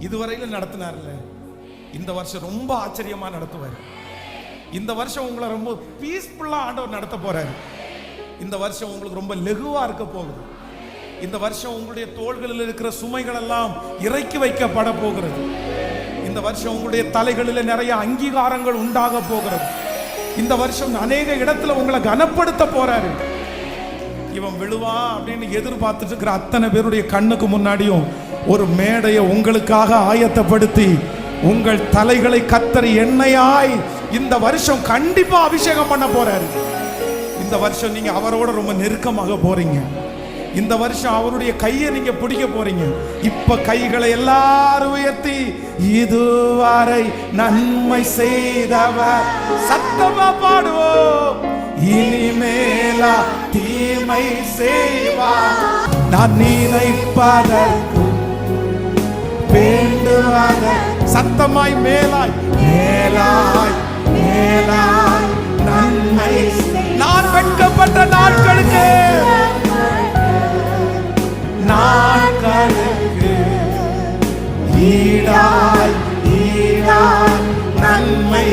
இதுவரையில நடத்தினார்ல, இந்த வருஷம் ரொம்ப ஆச்சரியமா நடத்துவார். இந்த வருஷம் உங்களை ரொம்ப பீஸ்ஃபுல்லா ஆண்டவர் நடத்த போறாரு. இந்த வருஷம் உங்களுக்கு ரொம்ப லெகுவா இருக்க போகுது. இந்த வருஷம் உங்களுடைய தோள்களில் இருக்கிற சுமைகள் எல்லாம் இறக்கி வைக்கப்பட போகிறது. இந்த வருஷம் உங்களுடைய தலைகளில் நிறைய அங்கீகாரங்கள் உண்டாக போகிறது. இந்த வருஷம் அநேக இடத்துல உங்களை கனப்படுத்த போறாரு. இவன் விழுவா அப்படின்னு எதிர்பார்த்துட்டு இருக்கிற அத்தனை பேருடைய கண்ணுக்கு முன்னாடியும் ஒரு மேடையை உங்களுக்காக ஆயத்தப்படுத்தி உங்கள் தலைகளை கத்தரி எண்ணெயாய் இந்த வருஷம் கண்டிப்பா அபிஷேகம் பண்ண போறாரு. இந்த வருஷம் நீங்க அவரோட ரொம்ப நெருக்கமாக போறீங்க. இந்த வருஷம் அவருடைய கையை நீங்க பிடிக்க போறீங்க. இப்ப கைகளை எல்லாரும் உயர்த்தி, இதுவரை நன்மை செய்தவர், சத்தமா பாடுவோம். இனிமேலா தீமை செய்வார், நான் நினைப்பதற்கு வேண்டுவத சத்தமாய் மேலாய் மேலாய் மேலாய் நன்மை. நான் வெட்கப்பட்ட நாட்களுக்கு ஈடாய் ஈடாய் நன்மை